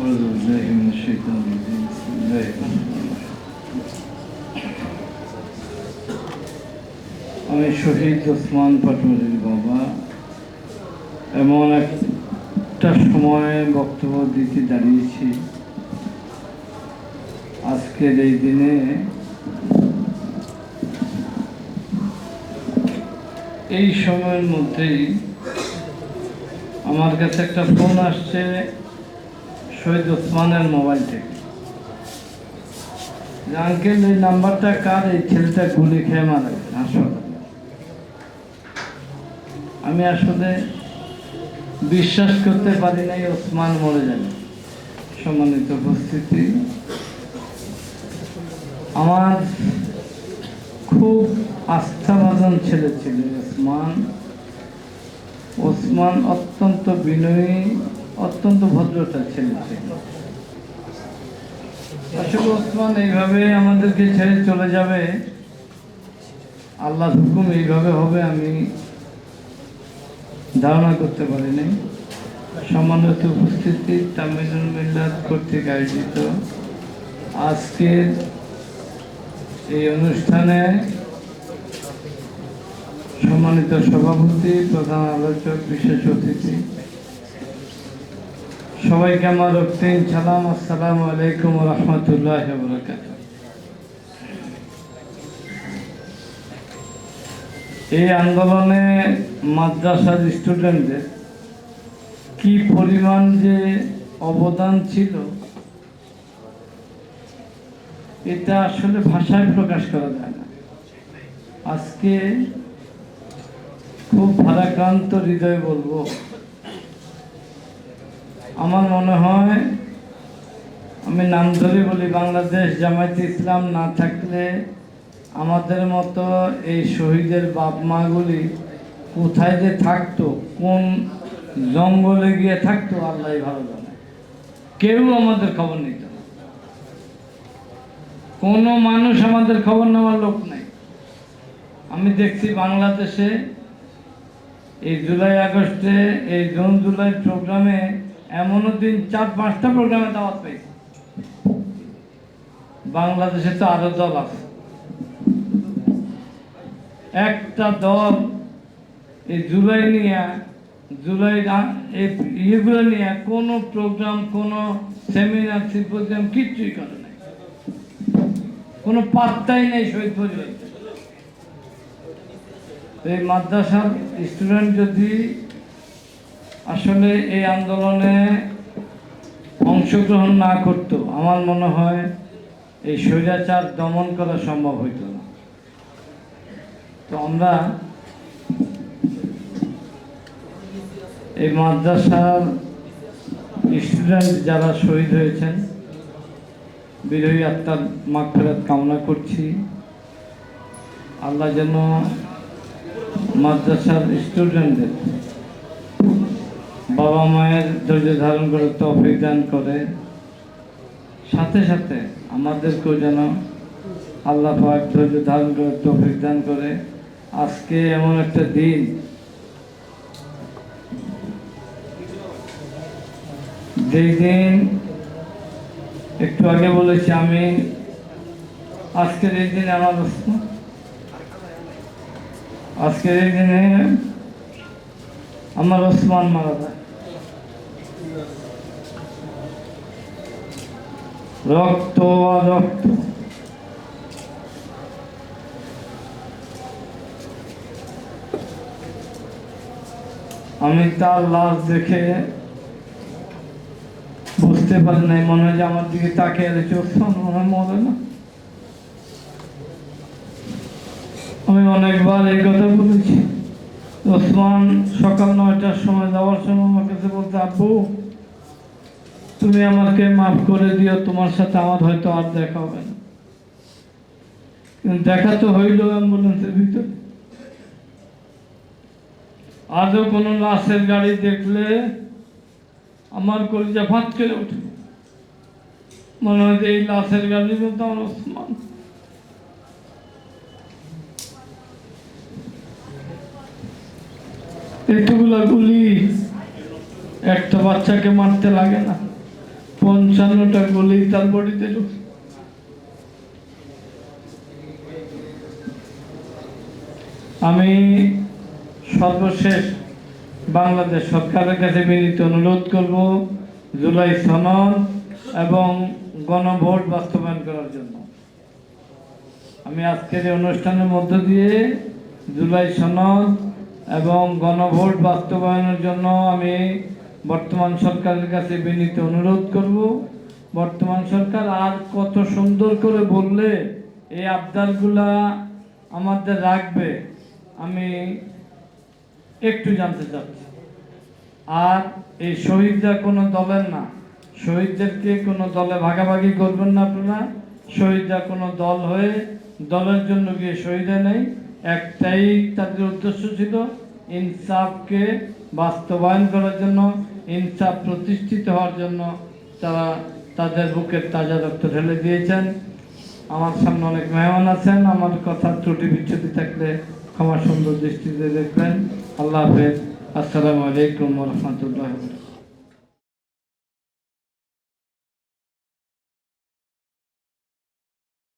أعوذ بالله من الشيطان الرجيم بسم الله الرحمن الرحيم আমি শহীদ ওসমান পাটোয়ারির বাবা এমন একটা সময়ে বক্তব্য দিতে দাঁড়িয়েছি। আজকের এই দিনে এই সময়ের মধ্যেই আমার কাছে একটা ফোন আসছে শহীদ ওসমানের মোবাইল থেকে। আঙ্কেল, এই নাম্বারটা কার? এই ছেলেটা গুলি খেয়ে মারা গেছে হাসপাতালে। আমি আসলে বিশ্বাস করতে পারি নাই ওসমান মরে যাবে। সম্মানিত উপস্থিতি, আমার খুব আস্থাভাজন ছেলে ছিল ওসমান অত্যন্ত বিনয়ী, অত্যন্ত ভদ্রতা ছেলে ছিল। আসলে ওসমান এইভাবে আমাদেরকে ছেড়ে চলে যাবে, আল্লাহর হুকুম এইভাবে হবে আমি ধারণা করতে পারি নাই। সম্মানিত উপস্থিতি, তামিলুল মিল্লাত কর্তৃক আয়োজিত আজকের এই অনুষ্ঠানে সম্মানিত সভাপতি, প্রধান আলোচক, বিশেষ অতিথি, সবাইকে আমার রক্তিম সালাম। আসসালামু আলাইকুম ওয়া রাহমাতুল্লাহি ওয়া বারাকাতুহু। এই আন্দোলনে মাদ্রাসার স্টুডেন্টদের কি পরিমাণ যে অবদান ছিল এটা আসলে ভাষায় প্রকাশ করা যায় না। আজকে খুব ভারাক্রান্ত হৃদয়ে বলবো, আমার মনে হয়, আমি নাম ধরে বলি, বাংলাদেশ জামায়াতে ইসলাম না থাকলে আমাদের মতো এই শহীদের বাপ মাগুলি কোথায় যে থাকতো, কোন জঙ্গলে গিয়ে থাকতো আল্লাহ ভালো জানে। কেউ আমাদের খবর নিত না, কোনো মানুষ আমাদের খবর নেওয়ার লোক নাই। আমি দেখছি বাংলাদেশে এই জুলাই আগস্টে, এই জুন জুলাই প্রোগ্রামে এমনও দিন 4-5টা প্রোগ্রামে দাওয়াত পেয়েছে। বাংলাদেশে তো আরো দল আছে, একটা দল এই জুলাই নিয়ে, জুলাই ইয়েগুলো নিয়ে কোনো প্রোগ্রাম, কোনো সেমিনার, সিম্পোজিয়াম কিচ্ছুই করে নাই, কোনো পাত্তাই নেই শহীদ পরিবার। এই মাদ্রাসার স্টুডেন্ট যদি আসলে এই আন্দোলনে অংশগ্রহণ না করতো, আমার মনে হয় এই স্বৈরাচার দমন করা সম্ভব হইত না। তো আমরা এই মাদ্রাসার স্টুডেন্ট যারা শহীদ হয়েছেন, বিজয়ী আত্মার মাগফিরাত কামনা করছি। আল্লাহ যেন মাদ্রাসার স্টুডেন্টদের বাবা মায়ের ধৈর্য ধারণ করে তৌফিক দান করে, সাথে সাথে আমাদেরকেও যেন আল্লাহ পাক ধৈর্য ধারণ করে তৌফিক দান করে। আজকে এমন একটা দিন, যেই দিন একটু আগে বলেছি আমি, আজকের এই দিনে আমার আজকের এই দিনে আমার ওসমান মারা যায়। রক্ত আর রক্ত, আমি তার লাশ দেখে বুঝতে পারি নাই, মনে হয় যে আমার দিকে তাকিয়ে রয়েছে, ওসমান মনে হয় মরে না। আমি অনেকবার এই কথা বলেছি। ওসমান সকাল 9টার সময় যাওয়ার সময় আমার কাছে বলতে, আব্বু তুমি আমাকে মাফ করে দিও, তোমার সাথে আমার হয়তো আর দেখা হবে না। কিন্তু দেখা তো হইল অ্যাম্বুলেন্সের ভিতরে। আজও কোনো লাশের গাড়ি দেখলে আমার কলিজা ফাঁক করে ওঠে, মনে হয় যে এই লাশের গাড়ির মতো আমার ওসমান। এতগুলা গুলি একটা বাচ্চাকে মারতে লাগে না, 55টা গুলি তার বডিতে ঢুকছে। আমি সর্বশেষ বাংলাদেশ সরকারের কাছে বিনীত অনুরোধ করব জুলাই সনদ এবং গণভোট বাস্তবায়ন করার জন্য। আমি আজকের এই অনুষ্ঠানের মধ্য দিয়ে জুলাই সনদ এবং গণভোট বাস্তবায়নের জন্য আমি বর্তমান সরকারের কাছে বিনীত অনুরোধ করব। বর্তমান সরকার আর কত সুন্দর করে বললে এই আবদারগুলা আমাদের রাখবে, আমি একটু জানতে চাচ্ছি। আর এই শহীদরা কোনো দলের না, শহীদদেরকে কোনো দলে ভাগাভাগি করবেন না আপনারা। শহীদরা কোনো দল হয়ে দলের জন্য গিয়ে শহীদ নেই, একটাই তাদের উদ্দেশ্য ছিল ইনসাফকে বাস্তবায়ন করার জন্য, ইনসাফ প্রতিষ্ঠিত হওয়ার জন্য তারা তাদের বুকের তাজা রক্ত ঢেলে দিয়েছেন। আমার সামনে অনেক মেহমান আছেন, আমার কথা ত্রুটি বিচ্ছুতি থাকলে ক্ষমা সুন্দর দৃষ্টিতে দেখবেন। আল্লাহ হাফেজ। আসসালামু আলাইকুম ওয়া রাহমাতুল্লাহি ওয়া বারাকাতুহু।